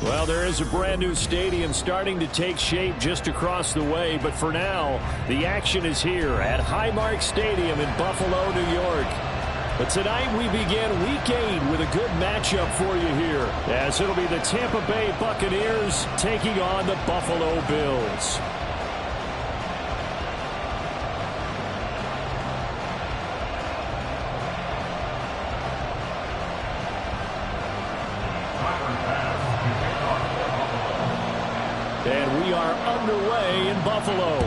Well, there is a brand new stadium starting to take shape just across the way, but for now, the action is here at Highmark Stadium in Buffalo, New York. But tonight we begin Week 8 with a good matchup for you here, as it'll be the Tampa Bay Buccaneers taking on the Buffalo Bills. And we are underway in Buffalo.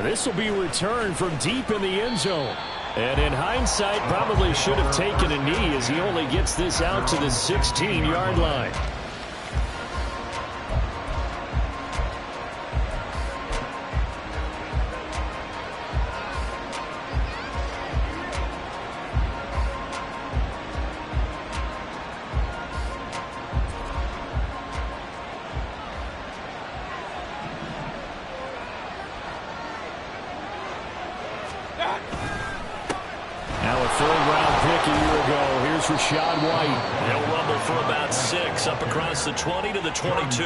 This will be returned from deep in the end zone. And in hindsight, probably should have taken a knee as he only gets this out to the 16-yard line. Now a third-round pick a year ago. Here's Rachaad White. They'll rumble for about 6 up across the 20 to the 22.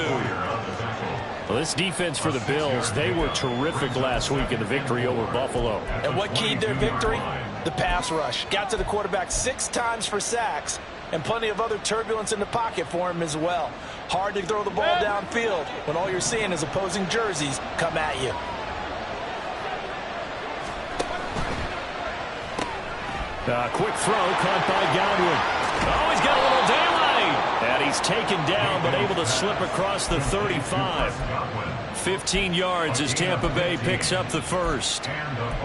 Well, this defense for the Bills, they were terrific last week in the victory over Buffalo. And what keyed their victory? The pass rush. Got to the quarterback 6 times for sacks, and plenty of other turbulence in the pocket for him as well. Hard to throw the ball downfield when all you're seeing is opposing jerseys come at you. Quick throw caught by Godwin. Oh, he's got a little daylight. And he's taken down, but able to slip across the 35. 15 yards as Tampa Bay picks up the first.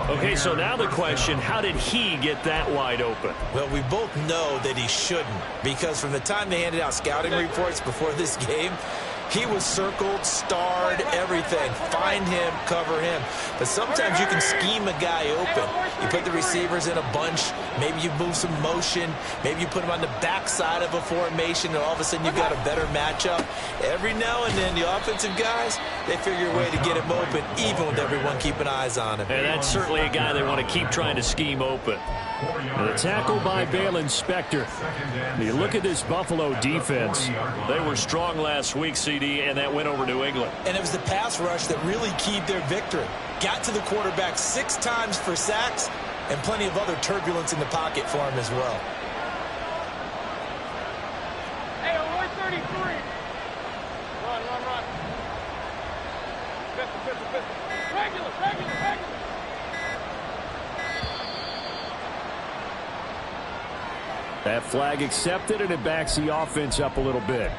Okay, so now the question, how did he get that wide open? Well, we both know that he shouldn't, because from the time they handed out scouting reports before this game, he was circled, starred, everything. Find him, cover him. But sometimes you can scheme a guy open. You put the receivers in a bunch. Maybe you move some motion. Maybe you put him on the backside of a formation, and all of a sudden you've got a better matchup. Every now and then, the offensive guys, they figure a way to get him open, even with everyone keeping eyes on him. And that's certainly a guy they want to keep trying to scheme open. And the tackle by Baylon Spector. You look at this Buffalo defense. They were strong last week, CD, and that went over New England. And it was the pass rush that really keyed their victory. Got to the quarterback 6 times for sacks, and plenty of other turbulence in the pocket for him as well. Hey, 133. Run. Pistol. Regular. That flag accepted, and it backs the offense up a little bit.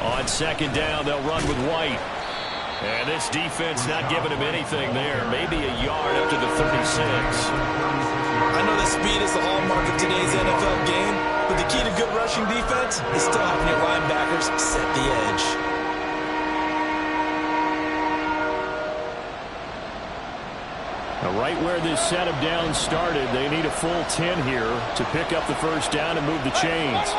On second down, they'll run with White. And this defense not giving him anything there. Maybe a yard up to the 36. I know that speed is the hallmark of today's NFL game, but the key to good rushing defense is still having your linebackers set the edge. Now, right where this set of downs started, they need a full 10 here to pick up the first down and move the chains.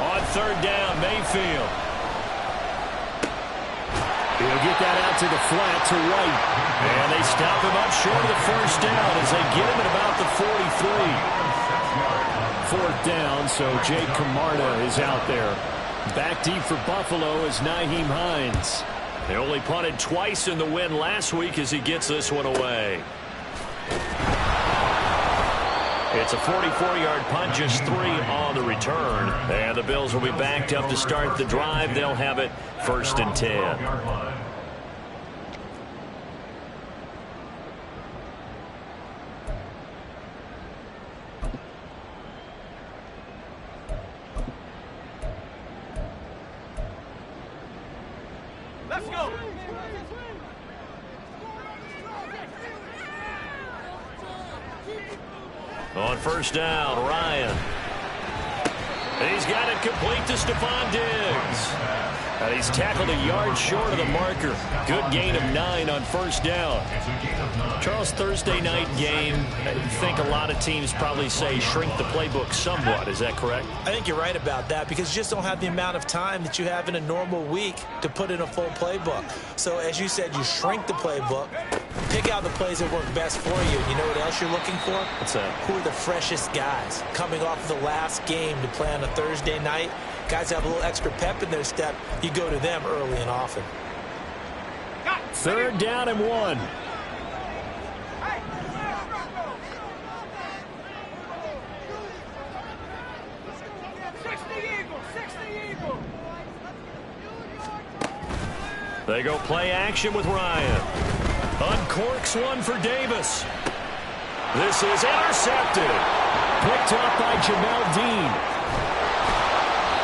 On third down, Mayfield. He'll get that out to the flat to White. And they stop him up short of the first down as they get him at about the 43. Fourth down, so Jake Camarda is out there. Back deep for Buffalo is Nyheim Hines. They only punted twice in the win last week as he gets this one away. It's a 44-yard punt, just 3 on the return. And the Bills will be backed up to start the drive. They'll have it 1st and 10. Let's go. On first down, Ryan. He's got it complete to Stephon Diggs. And he's tackled a yard short of the marker. Good gain of 9 on first down. Charles, Thursday night game, I think a lot of teams probably say shrink the playbook somewhat. Is that correct? I think you're right about that because you just don't have the amount of time that you have in a normal week to put in a full playbook. So as you said, you shrink the playbook, pick out the plays that work best for you. And you know what else you're looking for? What's that? Who are the freshest guys coming off of the last game to play on a Thursday night? Guys have a little extra pep in their step. You go to them early and often. Third down and 1. They go play action with Ryan. Uncorks one for Davis. This is intercepted. Picked up by Jamel Dean.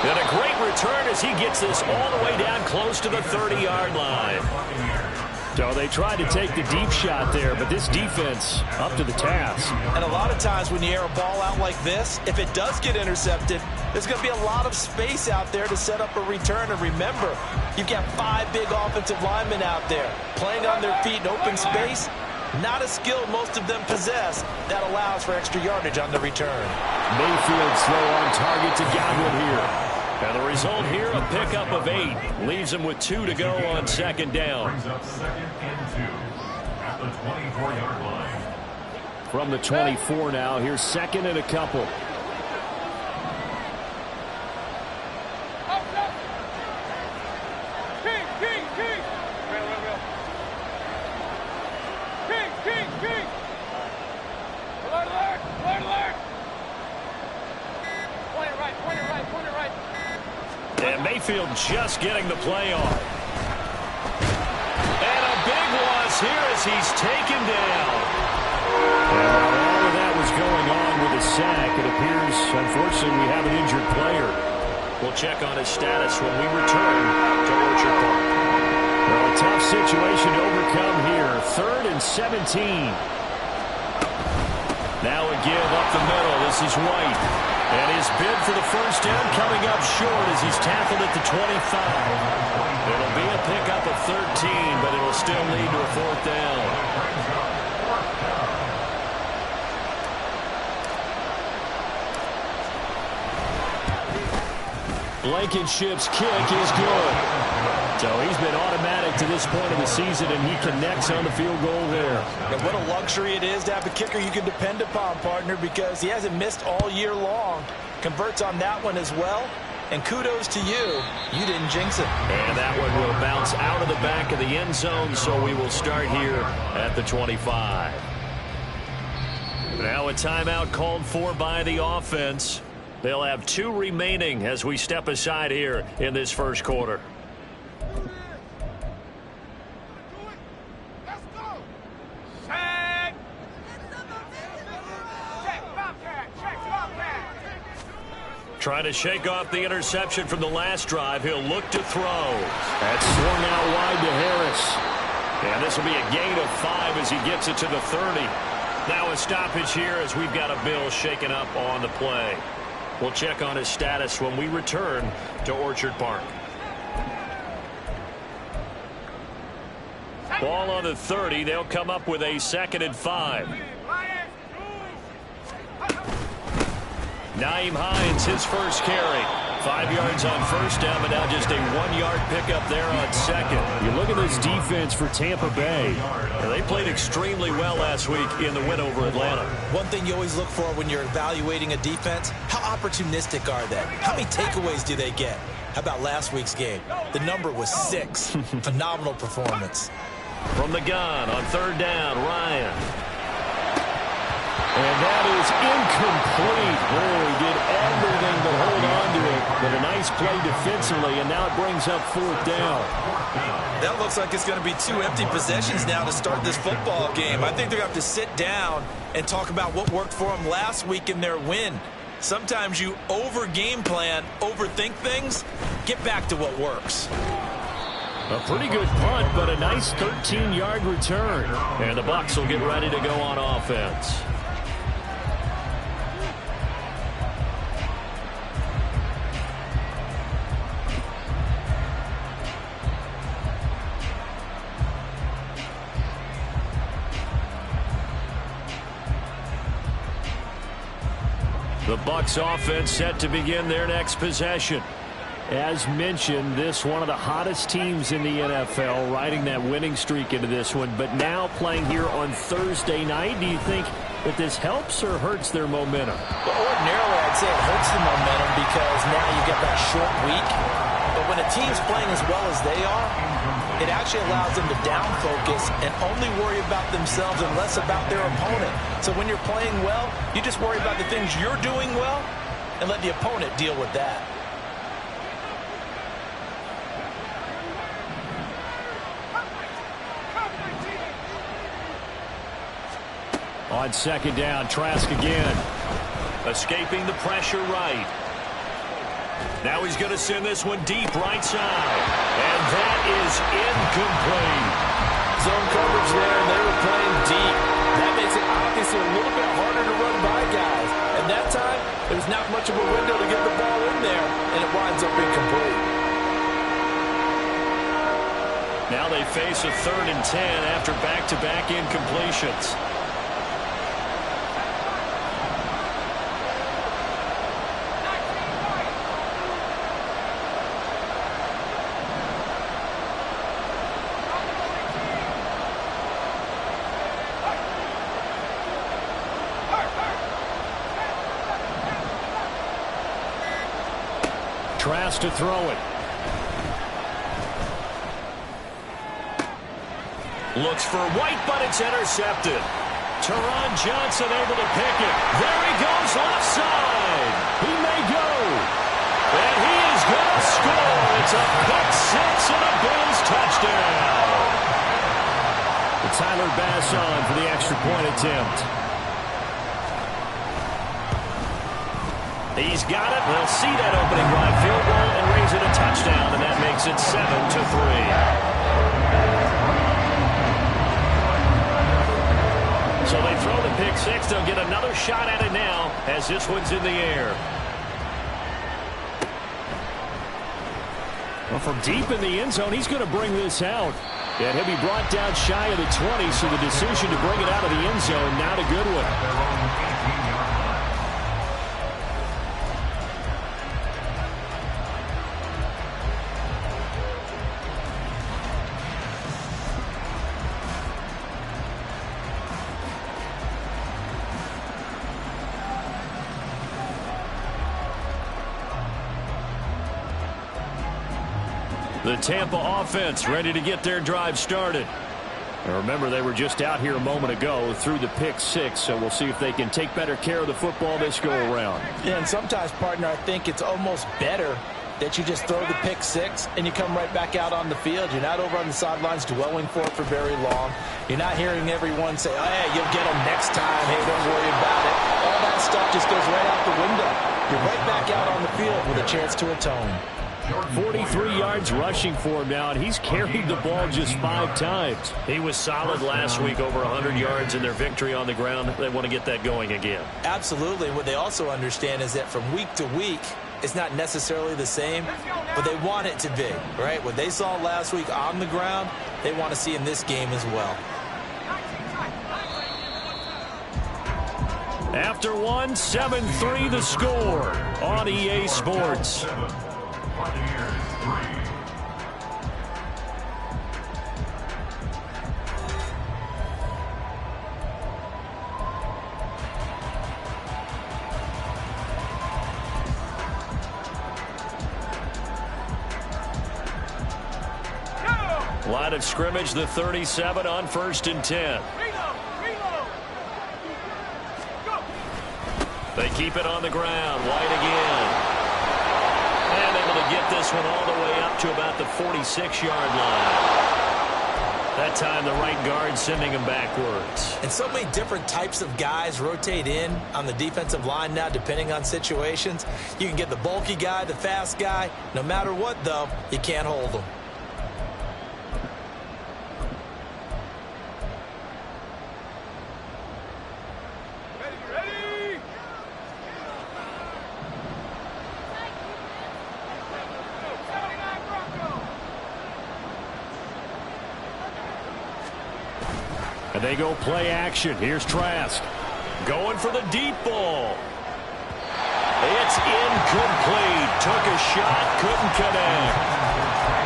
And a great return as he gets this all the way down close to the 30-yard line. So they tried to take the deep shot there, but this defense up to the task. And a lot of times when you air a ball out like this, if it does get intercepted, there's going to be a lot of space out there to set up a return. And remember, you've got 5 big offensive linemen out there playing on their feet in open space. Not a skill most of them possess that allows for extra yardage on the return. Mayfield's throw on target to Godwin here. And the result here, a pickup of 8. Leaves him with 2 to go on second down. From the 24 now, here's second and a couple. And Mayfield just getting the play off. And a big loss here as he's taken down. And while all of that was going on with the sack, it appears, unfortunately, we have an injured player. We'll check on his status when we return to Orchard Park. Well, a tough situation to overcome here. 3rd and 17. Now a give up the middle. This is White. And his bid for the first down coming up short as he's tackled at the 25. It'll be a pickup of 13, but it'll still lead to a 4th down. Blankenship's kick is good. So he's been automatic to this point of the season, and he connects on the field goal there. And what a luxury it is to have a kicker you can depend upon, partner, because he hasn't missed all year long. Converts on that one as well. And kudos to you. You didn't jinx it. And that one will bounce out of the back of the end zone, so we will start here at the 25. Now a timeout called for by the offense. They'll have 2 remaining as we step aside here in this first quarter. Trying to shake off the interception from the last drive. He'll look to throw. That's swung out wide to Harris. And this will be a gain of 5 as he gets it to the 30. Now a stoppage here as we've got a Bill shaken up on the play. We'll check on his status when we return to Orchard Park. Ball on the 30. They'll come up with a 2nd and 5. Nyheim Hines, his first carry. 5 yards on first down, but now just a 1-yard pickup there on second. You look at this defense for Tampa Bay. And they played extremely well last week in the win over Atlanta. One thing you always look for when you're evaluating a defense, how opportunistic are they? How many takeaways do they get? How about last week's game? The number was 6. Phenomenal performance. From the gun on 3rd down, Ryan. And that is incomplete. Oh, he did everything but hold on to it. But a nice play defensively, and now it brings up 4th down. That looks like it's going to be 2 empty possessions now to start this football game. I think they're going to have to sit down and talk about what worked for them last week in their win. Sometimes you over-game plan, overthink things. Get back to what works. A pretty good punt, but a nice 13-yard return. And the Bucs will get ready to go on offense. The Bucs offense set to begin their next possession. As mentioned, this one of the hottest teams in the NFL, riding that winning streak into this one, but now playing here on Thursday night. Do you think that this helps or hurts their momentum? Well, ordinarily, I'd say it hurts the momentum because now you get that short week. But when a team's playing as well as they are, it actually allows them to down focus and only worry about themselves and less about their opponent. So when you're playing well, you just worry about the things you're doing well and let the opponent deal with that. On second down, Trask again. Escaping the pressure right. Now he's going to send this one deep right side. And that is incomplete. Zone coverage there, and they were playing deep. That makes it obviously a little bit harder to run by guys. And that time, there's not much of a window to get the ball in there, and it winds up incomplete. Now they face a 3rd and 10 after back-to-back incompletions. Trask to throw it. Looks for White, but it's intercepted. Teron Johnson able to pick it. There he goes left side. He may go. And he is going to score. It's a pick six and a Bills touchdown. Tyler Bass on for the extra point attempt. He's got it. They'll see that opening drive field goal and raise it a touchdown, and that makes it 7-3. So they throw the pick six. They'll get another shot at it now as this one's in the air. Well, from deep in the end zone, he's going to bring this out. And he'll be brought down shy of the 20, so the decision to bring it out of the end zone, not a good one. The Tampa offense ready to get their drive started. And remember, they were just out here a moment ago through the pick six, so we'll see if they can take better care of the football this go-around. Yeah, and sometimes, partner, I think it's almost better that you just throw the pick six and you come right back out on the field. You're not over on the sidelines dwelling for it for very long. You're not hearing everyone say, oh, hey, you'll get them next time. Hey, don't worry about it. All that stuff just goes right out the window. You're right back out on the field with a chance to atone. 43 yards rushing for him now, and he's carried the ball just 5 times. He was solid last week, over 100 yards in their victory on the ground. They want to get that going again. Absolutely. What they also understand is that from week to week, it's not necessarily the same, but they want it to be, right? What they saw last week on the ground, they want to see in this game as well. After one, 7-3 the score on EA Sports. Line of scrimmage, the 37 on 1st and 10. They keep it on the ground. White again. And able to get this one all the way up to about the 46-yard line. That time the right guard sending him backwards. And so many different types of guys rotate in on the defensive line now, depending on situations. You can get the bulky guy, the fast guy. No matter what, though, you can't hold them. And they go play action. Here's Trask. Going for the deep ball. It's incomplete. Took a shot, couldn't connect.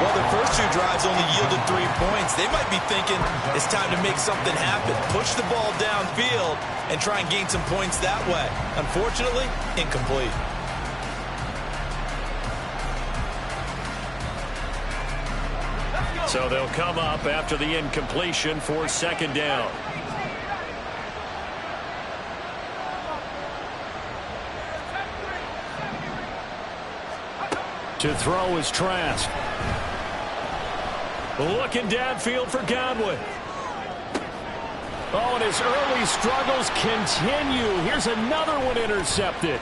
Well, the first 2 drives only yielded 3 points. They might be thinking it's time to make something happen. Push the ball downfield and try and gain some points that way. Unfortunately, incomplete. So they'll come up after the incompletion for second down. To throw is Trask. Looking downfield for Godwin. Oh, and his early struggles continue. Here's another one intercepted.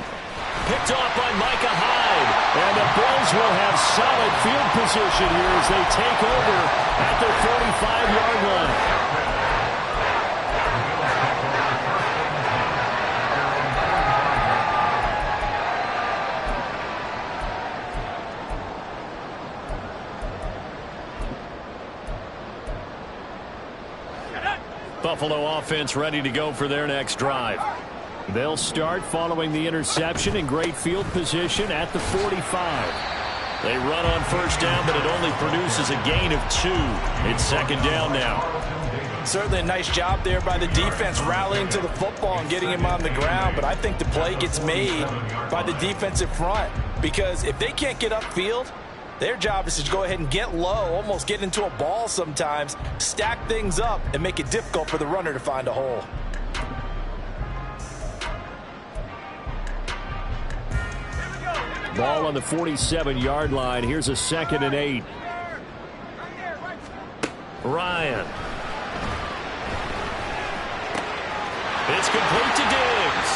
Picked off by Micah Hyde. And the Bills will have solid field position here as they take over at their 45-yard line. Buffalo offense ready to go for their next drive. They'll start following the interception in great field position at the 45. They run on first down, but it only produces a gain of 2. It's second down now. Certainly a nice job there by the defense rallying to the football and getting him on the ground, but I think the play gets made by the defensive front because if they can't get upfield, their job is to go ahead and get low, almost get into a ball sometimes, stack things up, and make it difficult for the runner to find a hole. Ball on the 47-yard line. Here's a 2nd and 8. Ryan. It's complete to Diggs.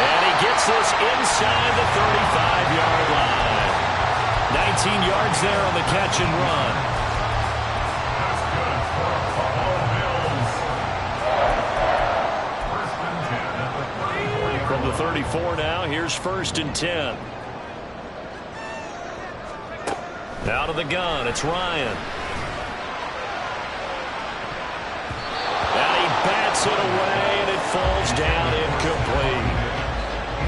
And he gets this inside the 35-yard line. 19 yards there on the catch and run. From the 34 now, here's 1st and 10. Out of the gun, it's Ryan. And he bats it away, and it falls down incomplete.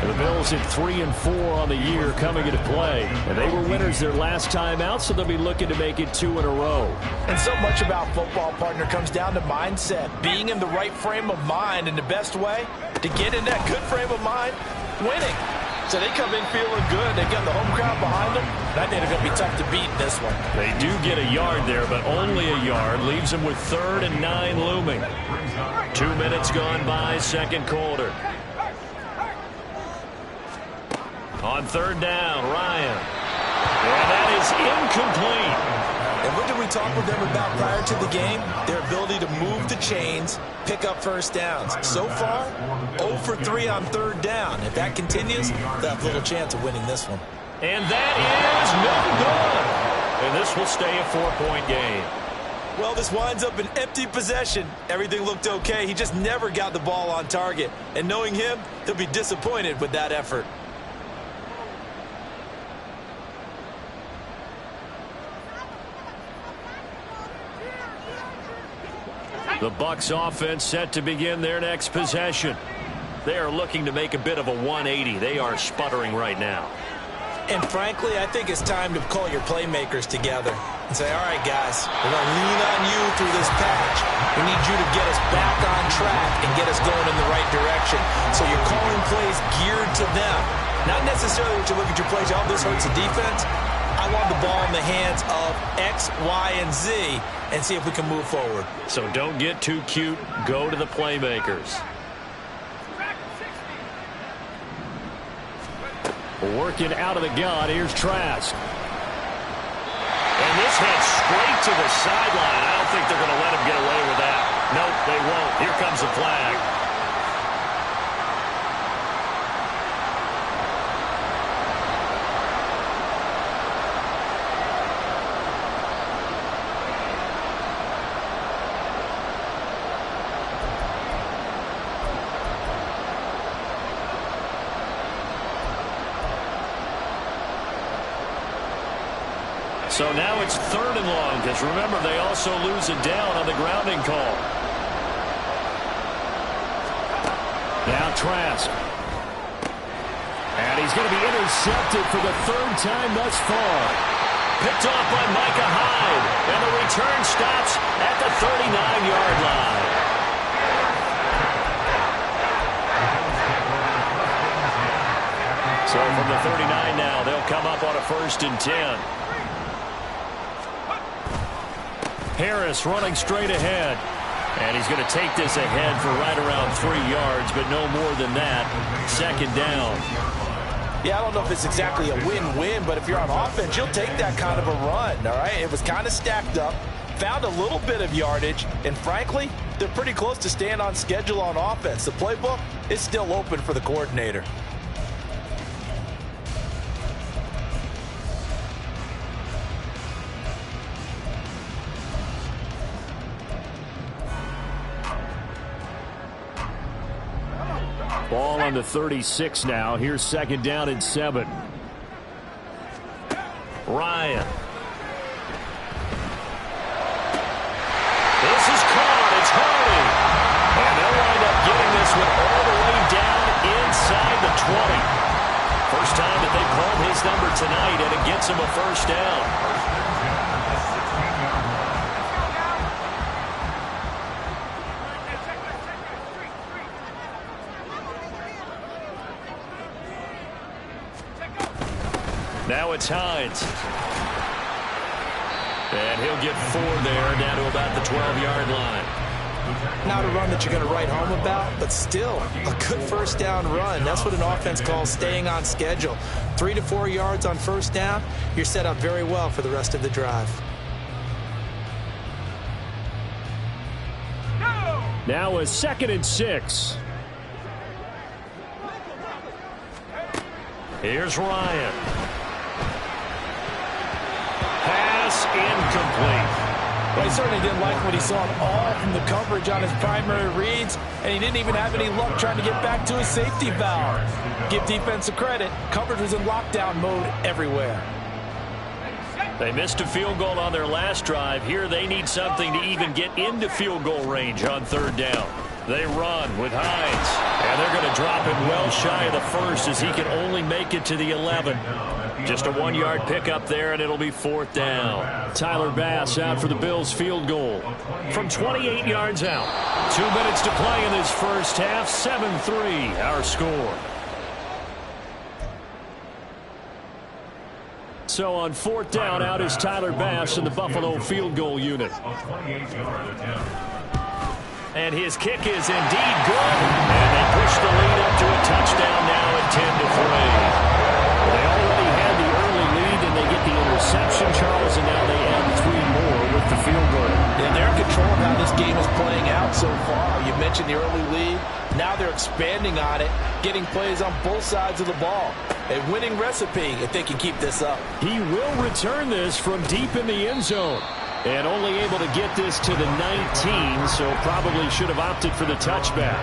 The Bills at 3 and 4 on the year coming into play. And they were winners their last time out, so they'll be looking to make it 2 in a row. And so much about football, partner, comes down to mindset. Being in the right frame of mind, and the best way to get in that good frame of mind, winning. So they come in feeling good. They've got the home crowd behind them. I think they're going to be tough to beat in this one. They do get a yard there, but only a yard. Leaves them with 3rd and 9 looming. 2 minutes gone by, second quarter. On 3rd down, Ryan. And that is incomplete. And what did we talk with them about prior to the game? Their ability to move the chains, pick up first downs. So far, 0 for 3 on 3rd down. If that continues, they'll have little chance of winning this one. And that is no good. And this will stay a 4-point game. Well, this winds up an empty possession. Everything looked okay. He just never got the ball on target. And knowing him, they'll be disappointed with that effort. The Bucs offense set to begin their next possession. They are looking to make a bit of a 180. They are sputtering right now. And frankly, I think it's time to call your playmakers together and say, all right, guys, we're going to lean on you through this patch. We need you to get us back on track and get us going in the right direction. So you're calling plays geared to them. Not necessarily what you look at your plays, oh, this hurts the defense. I want the ball in the hands of X, Y, and Z and see if we can move forward. So don't get too cute. Go to the playmakers. Working out of the gun. Here's Trask. And this heads straight to the sideline. I don't think they're going to let him get away with that. Nope, they won't. Here comes the flag. So now it's 3rd and long, because remember, they also lose it down on the grounding call. Now Trask. And he's going to be intercepted for the third time thus far. Picked off by Micah Hyde. And the return stops at the 39-yard line. So from the 39 now, they'll come up on a 1st and 10. Harris running straight ahead. And he's going to take this ahead for right around 3 yards, but no more than that. 2nd down. Yeah, I don't know if it's exactly a win-win, but if you're on offense, you'll take that kind of a run, all right? It was kind of stacked up, found a little bit of yardage, and frankly, they're pretty close to staying on schedule on offense. The playbook is still open for the coordinator. Ball on the 36 now. Here's 2nd down and 7. Ryan. This is caught. It's Hardy. And they'll wind up getting this one all the way down inside the 20. First time that they called his number tonight, and it gets him a 1st down. Now it's Hines. And he'll get 4 there, down to about the 12-yard line. Not a run that you're going to write home about, but still a good 1st down run. That's what an offense calls staying on schedule. 3 to 4 yards on 1st down, you're set up very well for the rest of the drive. Now a 2nd and 6. Here's Ryan. Pass incomplete. Well, he certainly didn't like what he saw at all from the coverage on his primary reads, and he didn't even have any luck trying to get back to his safety valve. Give defensive credit. Coverage was in lockdown mode everywhere. They missed a field goal on their last drive. Here they need something to even get into field goal range on 3rd down. They run with Hines, and they're going to drop him well shy of the 1st as he can only make it to the 11. Just a 1-yard pickup there, and it'll be 4th down. Tyler Bass out for the Bills field goal from 28 yards out. 2 minutes to play in this first half. 7-3 our score. So on 4th down, out is Tyler Bass in the Buffalo field goal unit. And his kick is indeed good. And they push the lead up to a touchdown now at 10-3. They already had the early lead, and they get the interception, Charles, and now they add 3 more with the field goal. And they're in control of how this game is playing out so far. You mentioned the early lead. Now they're expanding on it, getting plays on both sides of the ball. A winning recipe if they can keep this up. He will return this from deep in the end zone. And only able to get this to the 19, so probably should have opted for the touchback.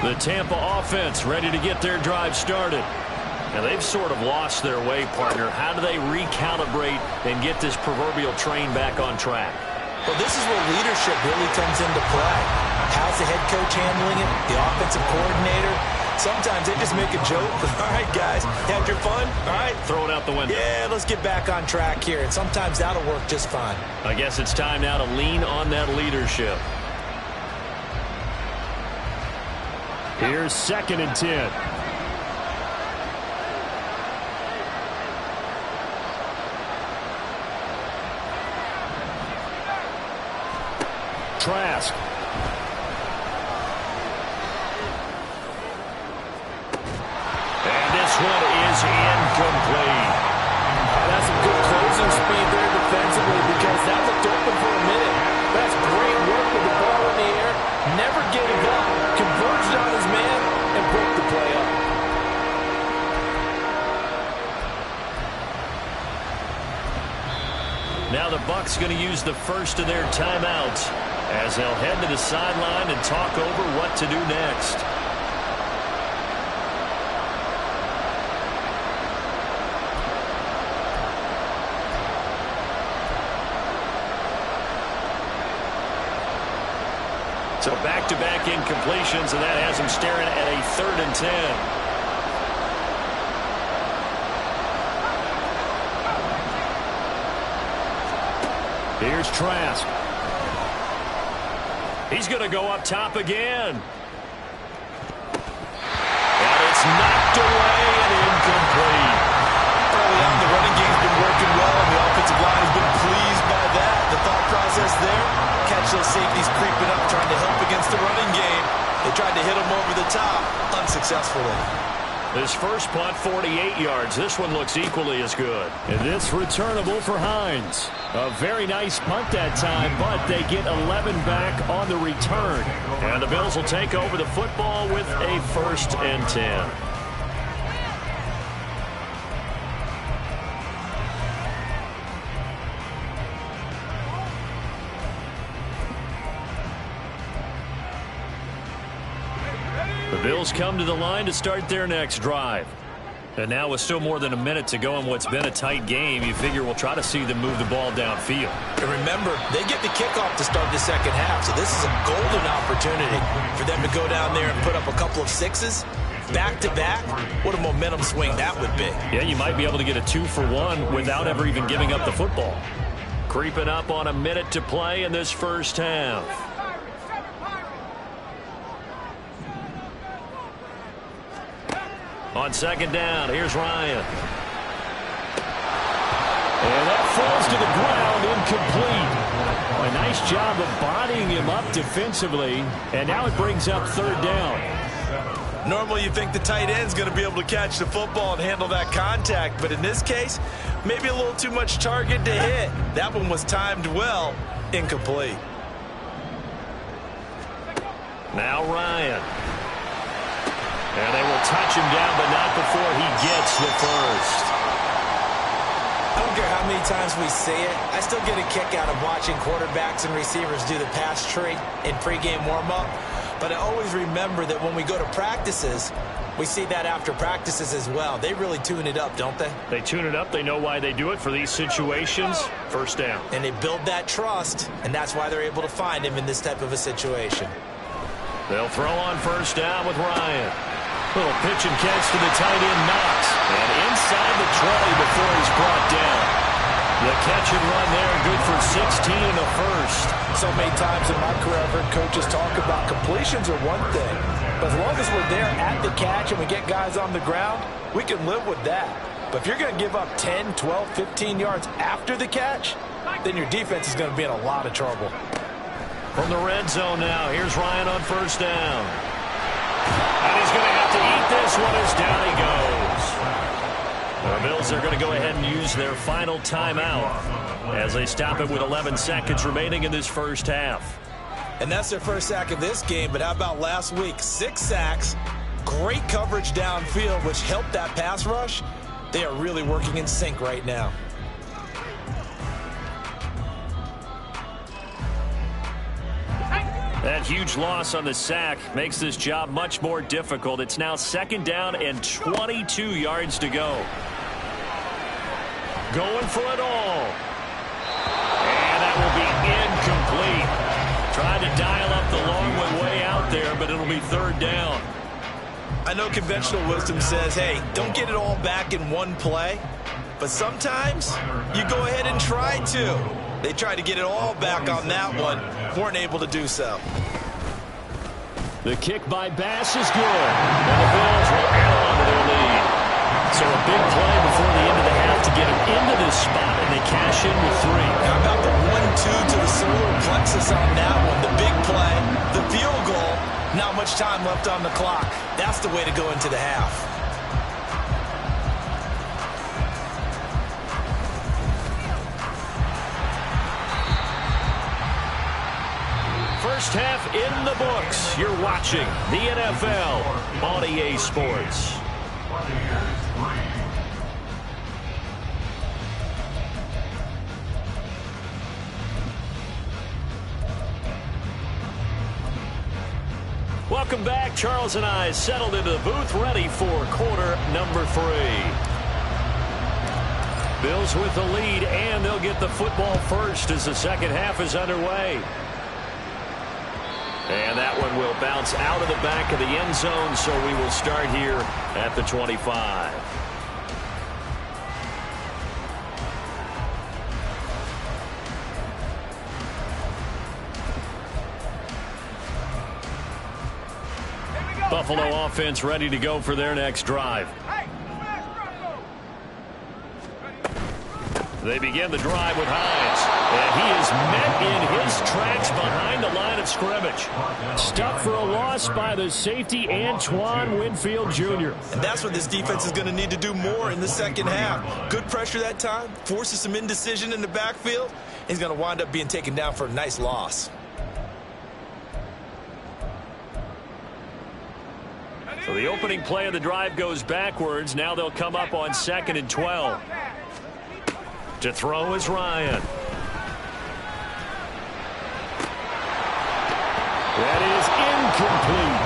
The Tampa offense ready to get their drive started. Now they've sort of lost their way, partner. How do they recalibrate and get this proverbial train back on track? Well, this is where leadership really comes into play. How's the head coach handling it? The offensive coordinator? Sometimes they just make a joke. All right, guys, had your fun? All right. Throw it out the window. Yeah, let's get back on track here. And sometimes that'll work just fine. I guess it's time now to lean on that leadership. Here's 2nd and 10. Trask. And this one is incomplete. That's some good closing speed there defensively because that looked open for a minute. That's great work with the ball in the air. Never gave up. Converged on his man and broke the play up. Now the Bucs going to use the first of their timeouts as they'll head to the sideline and talk over what to do next. So back-to-back incompletions, and that has him staring at a 3rd and 10. Here's Trask. He's going to go up top again. And it's knocked away and incomplete. Early on, the running game's been working well, and the offensive line has been pleased by that. The thought process there, catch those safeties creeping up, trying to help against the running game. They tried to hit them over the top, unsuccessfully. This first punt, 48 yards. This one looks equally as good. And this returnable for Hines. A very nice punt that time, but they get 11 back on the return. And the Bills will take over the football with a 1st and 10. The Bills come to the line to start their next drive. And now with still more than a minute to go in what's been a tight game, you figure we'll try to see them move the ball downfield. And remember, they get the kickoff to start the second half, so this is a golden opportunity for them to go down there and put up a couple of sixes. Back-to-back, what a momentum swing that would be. Yeah, you might be able to get a 2-for-1 without ever even giving up the football. Creeping up on a minute to play in this first half. On second down, here's Ryan. And that falls to the ground, incomplete. A nice job of bodying him up defensively, and now it brings up 3rd down. Normally you think the tight end's going to be able to catch the football and handle that contact, but in this case, maybe a little too much target to hit. That one was timed well, incomplete. Now Ryan. And they will touch him down, but not before he gets the first. I don't care how many times we say it, I still get a kick out of watching quarterbacks and receivers do the pass tree in pregame warm-up. But I always remember that when we go to practices, we see that after practices as well. They really tune it up, don't they? They tune it up. They know why they do it for these situations. First down. And they build that trust, and that's why they're able to find him in this type of a situation. They'll throw on first down with Ryan. Little pitch and catch to the tight end, Knox. And inside the 20 before he's brought down. The catch and run there, good for 16 and a first. So many times in my career I've heard coaches talk about completions are one thing. But as long as we're there at the catch and we get guys on the ground, we can live with that. But if you're going to give up 10, 12, 15 yards after the catch, then your defense is going to be in a lot of trouble. From the red zone now, here's Ryan on first down. And he's going to have to eat this one as down he goes. The Bills are going to go ahead and use their final timeout as they stop it with 11 seconds remaining in this first half. And that's their first sack of this game, but how about last week? 6 sacks, great coverage downfield, which helped that pass rush. They are really working in sync right now. That huge loss on the sack makes this job much more difficult. It's now second down and 22 yards to go. Going for it all. And that will be incomplete. Trying to dial up the long one way out there, but it'll be 3rd down. I know conventional wisdom says, hey, don't get it all back in one play. But sometimes you go ahead and try to. They tried to get it all back on that one. Weren't able to do so. The kick by Bass is good. And the Bills will add on to their lead. So a big play before the end of the half to get them into this spot, and they cash in with 3. How about the 1-2 to the solar plexus on that one? The big play, the field goal, not much time left on the clock. That's the way to go into the half. First half in the books. You're watching the NFL on EA Sports. Welcome back. Charles and I settled into the booth, ready for quarter number 3. Bills with the lead, and they'll get the football first as the second half is underway. And that one will bounce out of the back of the end zone, so we will start here at the 25. Buffalo offense ready to go for their next drive. They begin the drive with Hines, and he is met in his tracks behind the line of scrimmage. Stuck for a loss by the safety Antoine Winfield Jr. And that's what this defense is going to need to do more in the second half. Good pressure that time, forces some indecision in the backfield. He's going to wind up being taken down for a nice loss. So the opening play of the drive goes backwards. Now they'll come up on 2nd and 12. To throw is Ryan. That is incomplete.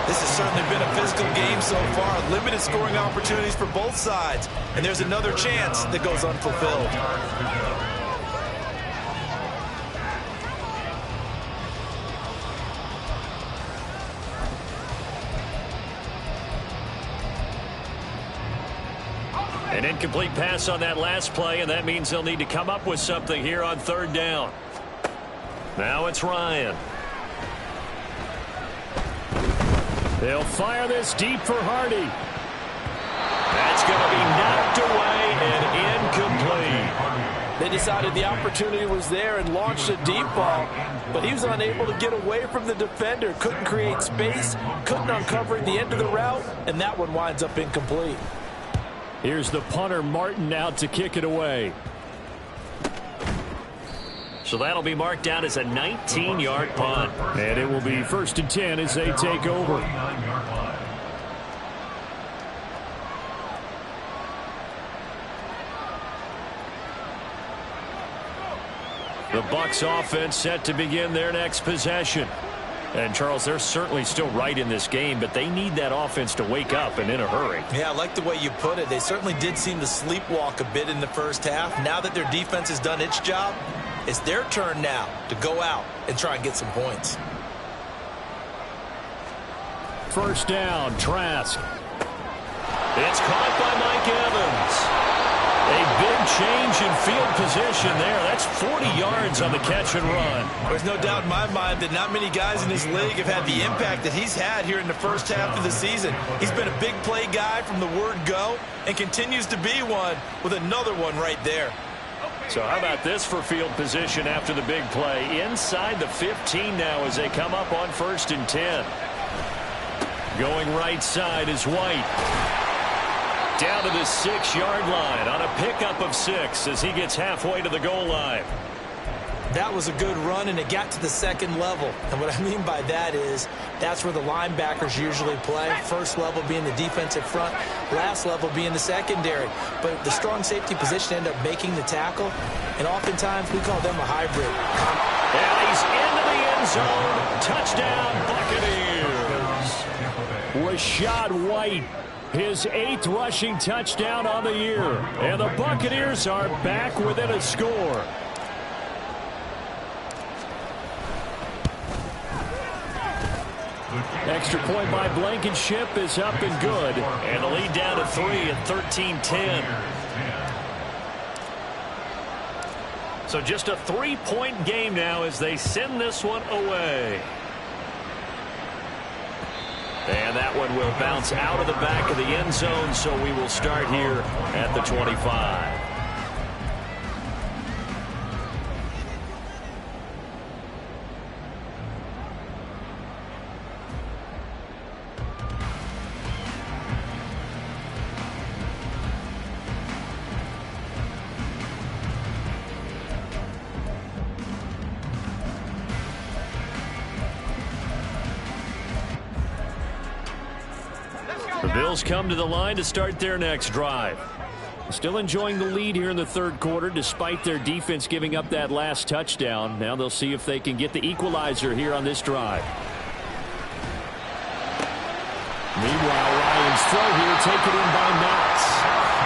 This has certainly been a physical game so far. Limited scoring opportunities for both sides. And there's another chance that goes unfulfilled. An incomplete pass on that last play, and that means they'll need to come up with something here on 3rd down. Now it's Ryan. They'll fire this deep for Hardy. That's going to be knocked away and incomplete. They decided the opportunity was there and launched a deep ball, but he was unable to get away from the defender, couldn't create space, couldn't uncover the end of the route, and that one winds up incomplete. Here's the punter, Martin, out to kick it away. So that'll be marked down as a 19-yard punt. And it will be 1st and 10 as they take over. The Bucs offense set to begin their next possession. And, Charles, they're certainly still right in this game, but they need that offense to wake up and in a hurry. Yeah, I like the way you put it. They certainly did seem to sleepwalk a bit in the first half. Now that their defense has done its job, it's their turn now to go out and try and get some points. 1st down, Trask. It's caught by Mike Evans. A big change in field position there. That's 40 yards on the catch and run. There's no doubt in my mind that not many guys in this league have had the impact that he's had here in the first half of the season. He's been a big play guy from the word go and continues to be one with another one right there. So how about this for field position after the big play? Inside the 15 now as they come up on 1st and 10. Going right side is White. Down to the 6-yard line on a pickup of 6 as he gets halfway to the goal line. That was a good run, and it got to the 2nd level. And what I mean by that is that's where the linebackers usually play. 1st level being the defensive front, last level being the secondary. But the strong safety position ended up making the tackle, and oftentimes we call them a hybrid. And he's into the end zone. Touchdown, Buccaneers. Rachaad White, his 8th rushing touchdown on the year. And the Buccaneers are back within a score. Extra point by Blankenship is up and good. And the lead down to 3 at 13-10. So just a 3-point game now as they send this one away. And that one will bounce out of the back of the end zone, so we will start here at the 25. The Bills come to the line to start their next drive. Still enjoying the lead here in the 3rd quarter despite their defense giving up that last touchdown. Now they'll see if they can get the equalizer here on this drive. Meanwhile, Ryan's throw here taken in by Knox.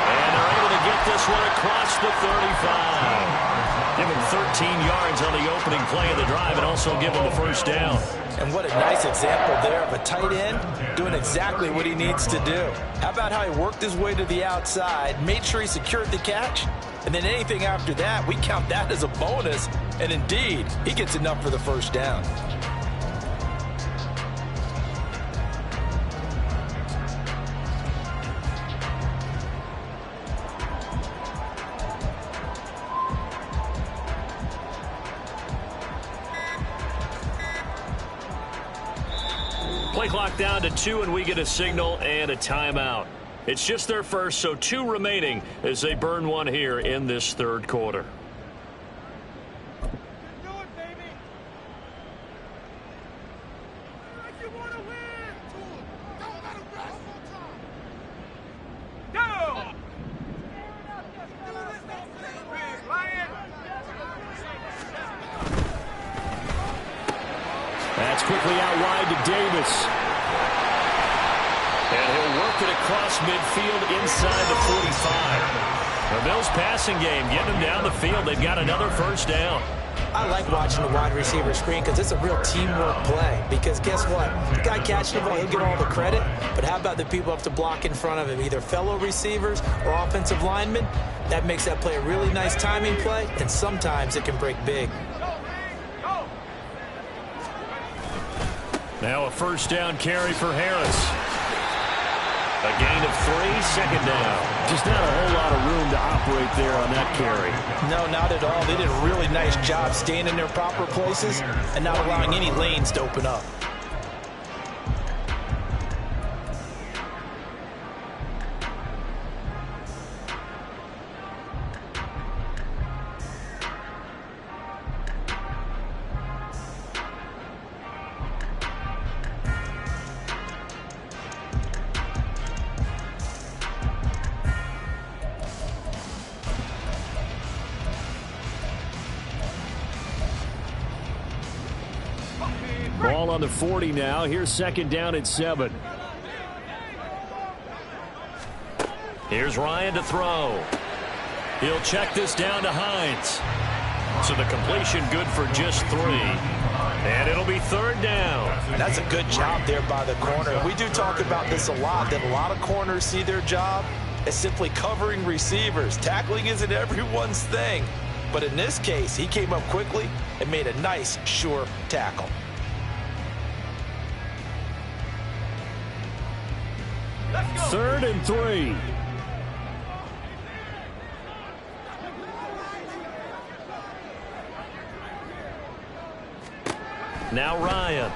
And they're able to get this one across the 35. Give him 13 yards on the opening play of the drive and also give him the first down. And what a nice example there of a tight end doing exactly what he needs to do. How about how he worked his way to the outside, made sure he secured the catch, and then anything after that, we count that as a bonus. And indeed, he gets enough for the first down. Play clock down to 2, and we get a signal and a timeout. It's just their first, so 2 remaining as they burn one here in this third quarter. Do it, baby. Like you want to win. Don't let him rest. Go. Big Lion. That's quickly out wide to Davis. And he'll work it across midfield inside the 45. The Bills passing game, getting them down the field. They've got another first down. I like watching the wide receiver screen because it's a real teamwork play. Because guess what? The guy catching the ball, he'll get all the credit. But how about the people up to block in front of him, either fellow receivers or offensive linemen? That makes that play a really nice timing play, and sometimes it can break big. Now a first down carry for Harris. A gain of 3, second down. Just not a whole lot of room to operate there on that carry. No, not at all. They did a really nice job staying in their proper places and not allowing any lanes to open up. Ball on the 40 now. Here's second down at 7. Here's Ryan to throw. He'll check this down to Hines. So the completion good for just 3. And it'll be third down. And that's a good job there by the corner. We do talk about this a lot, that a lot of corners see their job as simply covering receivers. Tackling isn't everyone's thing. But in this case, he came up quickly and made a nice, sure tackle. Third and 3. Now Ryan.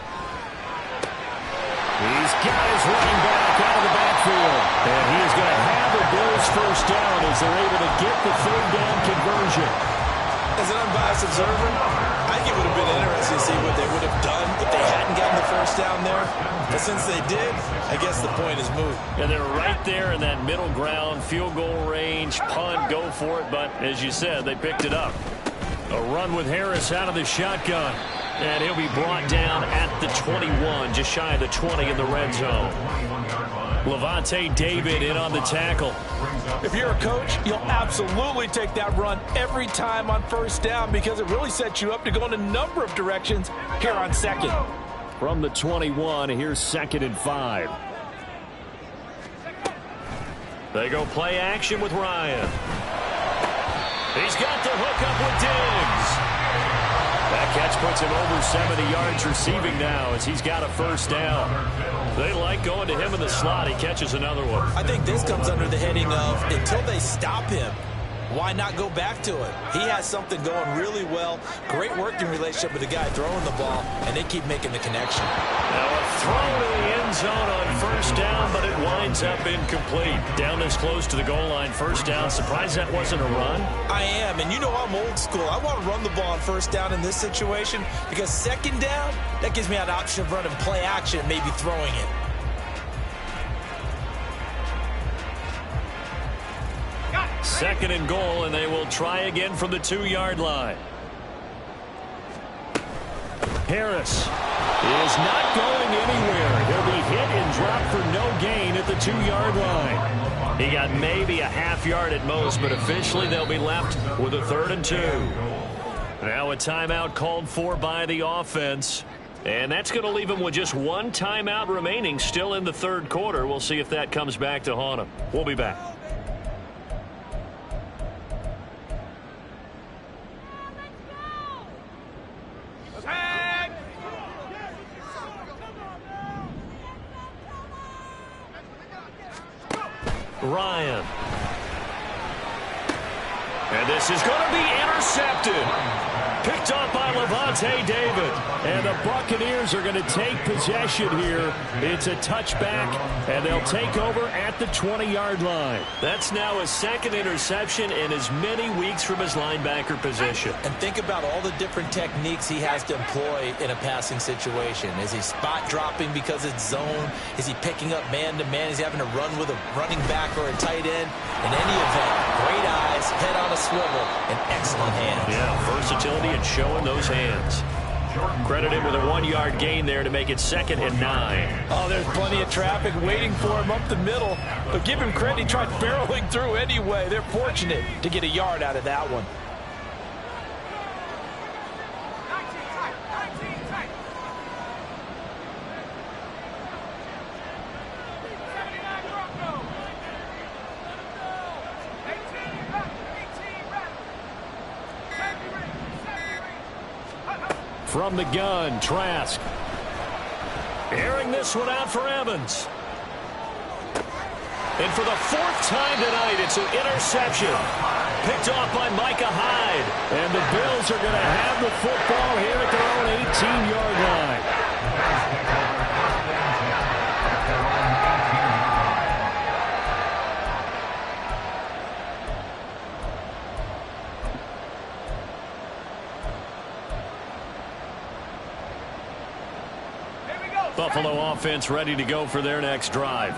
He's got his running back out of the backfield. And he is going to have the Bills first down as they're able to get the third down conversion. As an unbiased observer, I think it would have been interesting to see what they would have done if they hadn't gotten the first down there. But since they did, I guess the point is moot. And they're right there in that middle ground, field goal range, punt, go for it. But as you said, they picked it up. A run with Harris out of the shotgun. And he'll be brought down at the 21, just shy of the 20 in the red zone. Levante David in on the tackle. If you're a coach, you'll absolutely take that run every time on first down because it really sets you up to go in a number of directions here on second. From the 21, here's second and 5. They go play action with Ryan. He's got the hook up with Diggs. That catch puts him over 70 yards receiving now as he's got a first down. They like going to him in the slot. He catches another one. I think this comes under the heading of until they stop him, why not go back to it? He has something going really well. Great working relationship with the guy throwing the ball, and they keep making the connection. Now a throw to the end zone on first down, but it winds up incomplete. Down this close to the goal line, first down. Surprised that wasn't a run? I am, and you know I'm old school. I want to run the ball on first down in this situation because second down, that gives me an option of running play action and maybe throwing it. Second and goal, and they will try again from the 2-yard line. Harris is not going anywhere. He'll be hit and dropped for no gain at the 2-yard line. He got maybe a half yard at most, but officially they'll be left with a 3rd and 2. Now a timeout called for by the offense. And that's going to leave them with just one timeout remaining still in the third quarter. We'll see if that comes back to haunt them. We'll be back. Ryan. And this is going to be intercepted. Picked off by Lavonte David. And the Buccaneers are going to take possession here. It's a touchback, and they'll take over at the 20-yard line. That's now his second interception in as many weeks from his linebacker position. And think about all the different techniques he has to employ in a passing situation. Is he spot dropping because it's zone? Is he picking up man-to-man? Is he having to run with a running back or a tight end? In any event, great eyes, head on a swivel, and excellent hands. Yeah, versatility and showing those hands. Credit him with a 1-yard gain there to make it 2nd and 9. Oh, there's plenty of traffic waiting for him up the middle. But give him credit, he tried barreling through anyway. They're fortunate to get a yard out of that one. From the gun, Trask. Airing this one out for Evans. And for the 4th time tonight, it's an interception. Picked off by Micah Hyde. And the Bills are going to have the football here at their own 18-yard line. Buffalo offense ready to go for their next drive.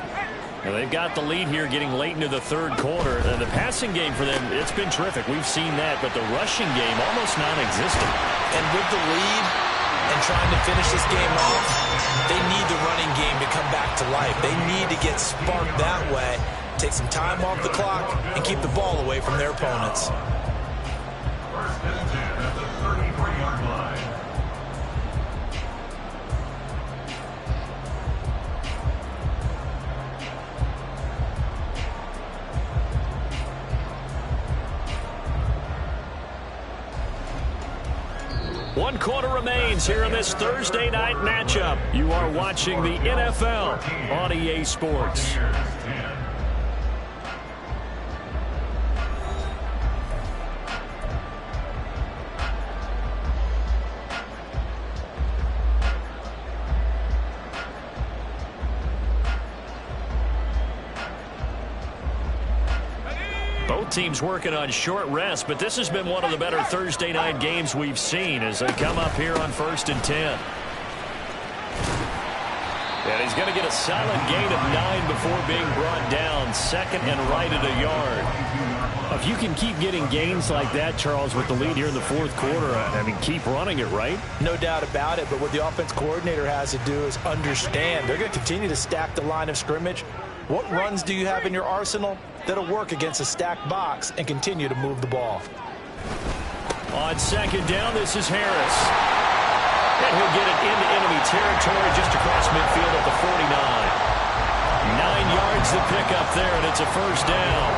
Now they've got the lead here getting late into the third quarter. And the passing game for them, it's been terrific. We've seen that, but the rushing game almost non-existent. And with the lead and trying to finish this game off, they need the running game to come back to life. They need to get sparked that way, take some time off the clock, and keep the ball away from their opponents. One quarter remains here in this Thursday night matchup. You are watching the NFL on EA Sports. Teams working on short rest, but this has been one of the better Thursday night games we've seen as they come up here on 1st and 10. And he's going to get a solid gain of 9 before being brought down. 2nd and right at a yard. If you can keep getting gains like that, Charles, with the lead here in the fourth quarter, I mean, keep running it, right? No doubt about it, but what the offense coordinator has to do is understand they're going to continue to stack the line of scrimmage. What runs do you have in your arsenal that'll work against a stacked box and continue to move the ball? On 2nd down, this is Harris. And he'll get it into enemy territory just across midfield at the 49. 9 yards to pick up there, and it's a 1st down.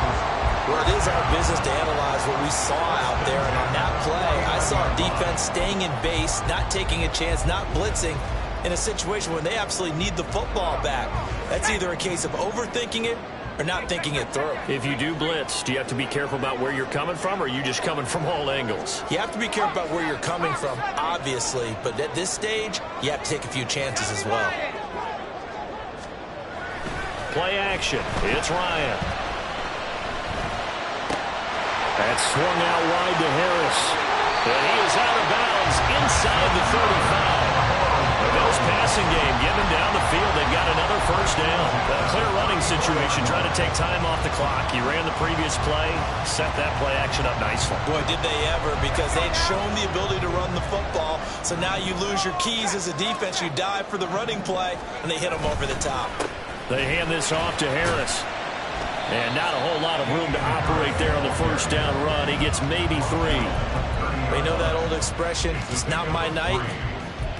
Well, it is our business to analyze what we saw out there. And on that play, I saw a defense staying in base, not taking a chance, not blitzing in a situation when they absolutely need the football back. That's either a case of overthinking it or not thinking it through. If you do blitz, do you have to be careful about where you're coming from, or are you just coming from all angles? You have to be careful about where you're coming from, obviously. But at this stage, you have to take a few chances as well. Play action. It's Ryan. That's swung out wide to Harris. And he is out of bounds inside the 35. The Bills passing game getting down the field. They've got another 1st down. A clear running situation, trying to take time off the clock. He ran the previous play, set that play action up nicely. Boy, did they ever, because they had shown the ability to run the football. So now you lose your keys as a defense. You dive for the running play, and they hit them over the top. They hand this off to Harris. And not a whole lot of room to operate there on the 1st down run. He gets maybe 3. You know that old expression, it's not my night?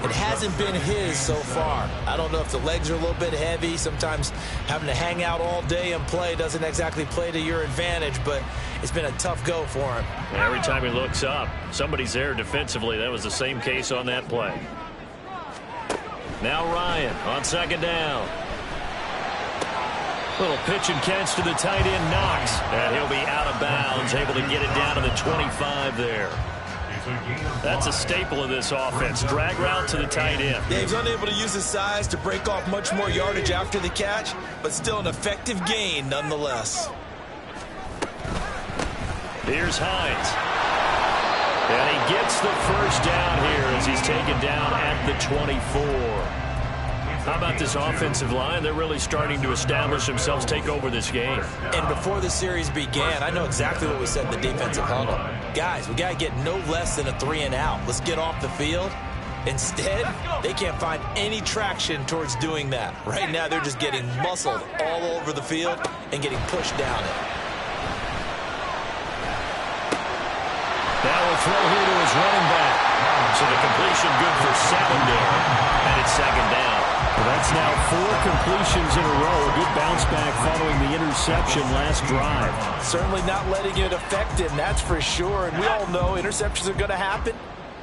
It hasn't been his so far. I don't know if the legs are a little bit heavy. Sometimes having to hang out all day and play doesn't exactly play to your advantage, but it's been a tough go for him. Every time he looks up, somebody's there defensively. That was the same case on that play. Now Ryan on second down. Little pitch and catch to the tight end, Knox. And he'll be out of bounds, able to get it down to the 25 there. That's a staple of this offense. Drag route to the tight end. Yeah, he's unable to use his size to break off much more yardage after the catch, but still an effective gain nonetheless. Here's Hines. And he gets the first down here as he's taken down at the 24. How about this offensive line? They're really starting to establish themselves, take over this game. And before the series began, I know exactly what we said in the defensive huddle. Guys, we got to get no less than a 3-and-out. Let's get off the field. Instead, they can't find any traction towards doing that. Right now, they're just getting muscled all over the field and getting pushed down it. Now a throw here to his running back. So the completion good for 7 there. And it's second down. Well, that's now 4 completions in a row. A good bounce back following the interception last drive. Certainly not letting it affect him, that's for sure. And we all know interceptions are going to happen.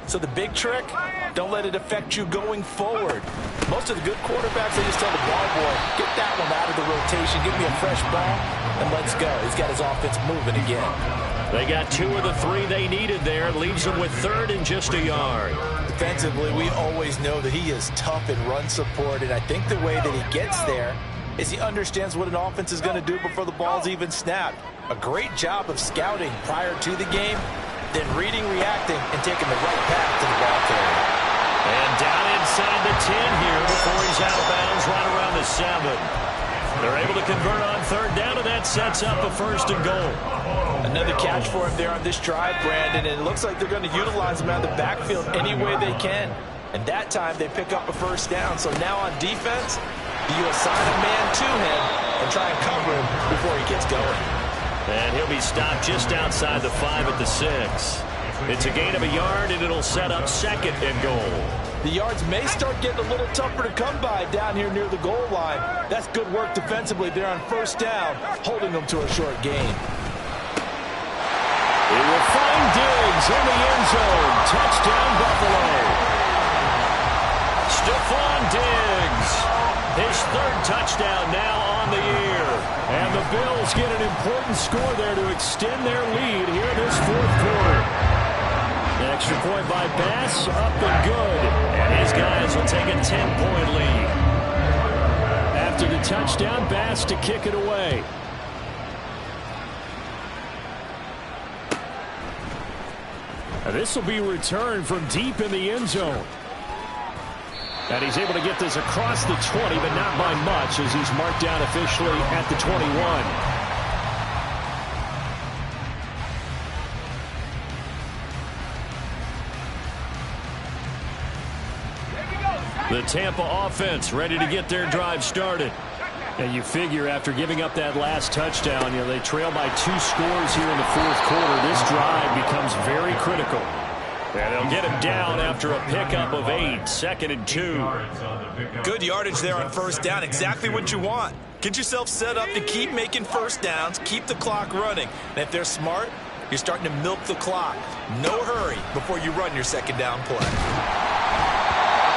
So the big trick, don't let it affect you going forward. Most of the good quarterbacks, they just tell the ball boy, get that one out of the rotation, give me a fresh ball, and let's go. He's got his offense moving again. They got 2 of the 3 they needed there. Leaves them with 3rd and just a yard. Defensively, we always know that he is tough in run support, and I think the way that he gets there is he understands what an offense is going to do before the ball's even snapped. A great job of scouting prior to the game, then reading, reacting, and taking the right path to the ball carrier. And down inside the 10 here before he's out of bounds right around the 7. They're able to convert on 3rd down, and that sets up a 1st and goal. Another catch for him there on this drive, Brandon, and it looks like they're going to utilize him out of the backfield any way they can. And that time they pick up a 1st down. So now on defense, you assign a man to him and try and cover him before he gets going. And he'll be stopped just outside the 5 at the 6. It's a gain of a yard, and it'll set up 2nd and goal. The yards may start getting a little tougher to come by down here near the goal line. That's good work defensively there on 1st down, holding them to a short gain. He will find Diggs in the end zone. Touchdown, Buffalo. Stephon Diggs, his 3rd touchdown now on the year. And the Bills get an important score there to extend their lead here in this 4th quarter. An extra point by Bass, up and good. And his guys will take a 10-point lead. After the touchdown, Bass to kick it away. This will be returned from deep in the end zone. And he's able to get this across the 20, but not by much, as he's marked down officially at the 21. The Tampa offense ready to get their drive started. And you figure after giving up that last touchdown, they trail by 2 scores here in the 4th quarter. This drive becomes very critical. And they'll get him down after a pickup of 8, 2nd and 2. Good yardage there on 1st down, exactly what you want. Get yourself set up to keep making 1st downs, keep the clock running. And if they're smart, you're starting to milk the clock. No hurry before you run your 2nd down play.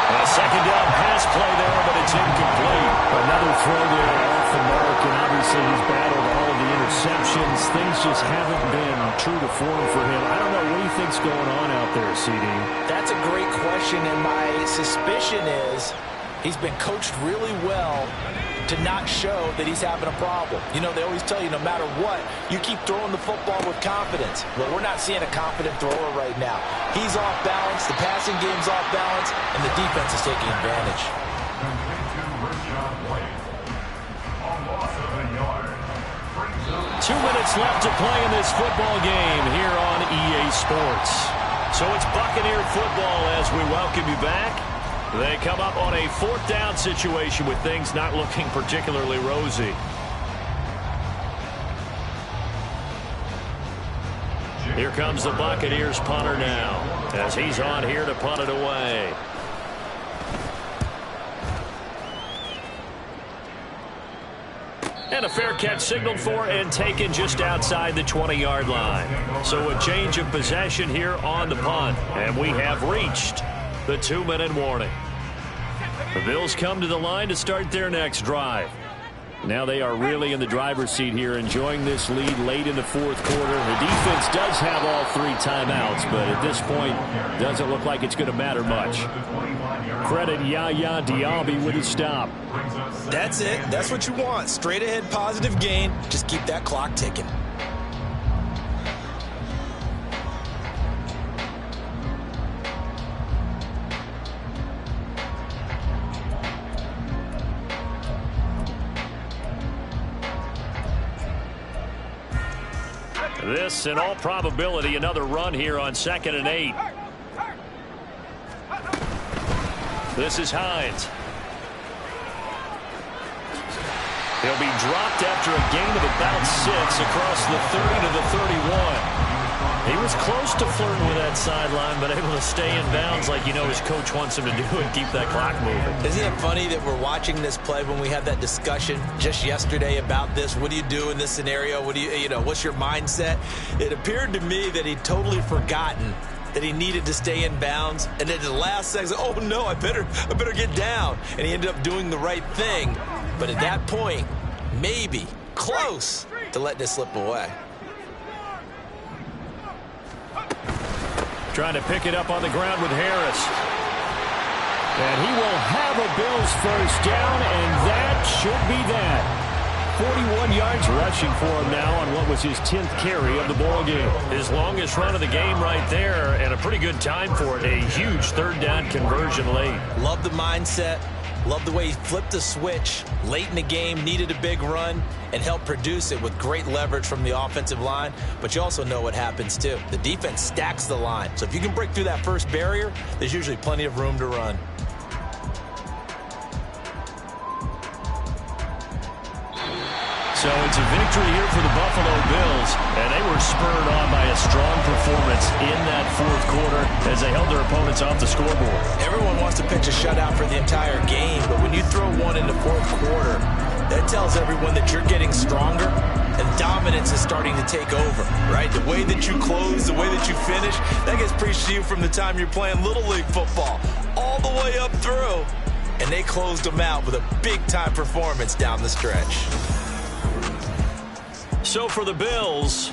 A 2nd down pass play there, but it's incomplete. Another throw there off the mark, and obviously he's battled all of the interceptions. Things just haven't been true to form for him. I don't know what he thinks going on out there, CD. That's a great question, and my suspicion is he's been coached really well to not show that he's having a problem. You know, they always tell you no matter what, you keep throwing the football with confidence. Well, we're not seeing a confident thrower right now. He's off balance, the passing game's off balance, and the defense is taking advantage. 2 minutes left to play in this football game here on EA Sports. So it's Buccaneer football as we welcome you back. They come up on a 4th down situation with things not looking particularly rosy. Here comes the Buccaneers punter now, as he's on here to punt it away. And a fair catch signaled for and taken just outside the 20-yard line. So a change of possession here on the punt. And we have reached the 2-minute warning. The Bills come to the line to start their next drive. Now they are really in the driver's seat here, enjoying this lead late in the fourth quarter. The defense does have all 3 timeouts, but at this point, doesn't look like it's going to matter much. Credit Yaya Diaby with his stop. That's it. That's what you want. Straight ahead positive gain. Just keep that clock ticking. This, in all probability, another run here on 2nd and 8. This is Hines. He'll be dropped after a gain of about 6 across the 30 to the 31. He was close to flirting with that sideline, but able to stay in bounds like you know his coach wants him to do and keep that clock moving. Isn't it funny that we're watching this play when we had that discussion just yesterday about this? What do you do in this scenario? What do you know, what's your mindset? It appeared to me that he'd totally forgotten that he needed to stay in bounds, and then at the last second, oh no, I better get down. And he ended up doing the right thing. But at that point, maybe close to letting it slip away. Trying to pick it up on the ground with Harris. And he will have a Bills first down, and that should be that. 41 yards rushing for him now on what was his 10th carry of the ball game. His longest run of the game right there, and a pretty good time for it. A huge third down conversion late. Love the mindset. Love the way he flipped the switch late in the game, needed a big run, and helped produce it with great leverage from the offensive line. But you also know what happens, too. The defense stacks the line. So if you can break through that first barrier, there's usually plenty of room to run. So it's a victory here for the Buffalo Bills, and they were spurred on by a strong performance in that fourth quarter as they held their opponents off the scoreboard. Everyone wants to pitch a shutout for the entire game, but when you throw one in the fourth quarter, that tells everyone that you're getting stronger and dominance is starting to take over, right? The way that you close, the way that you finish, that gets preached to you from the time you're playing Little League football all the way up through, and they closed them out with a big-time performance down the stretch. So for the Bills,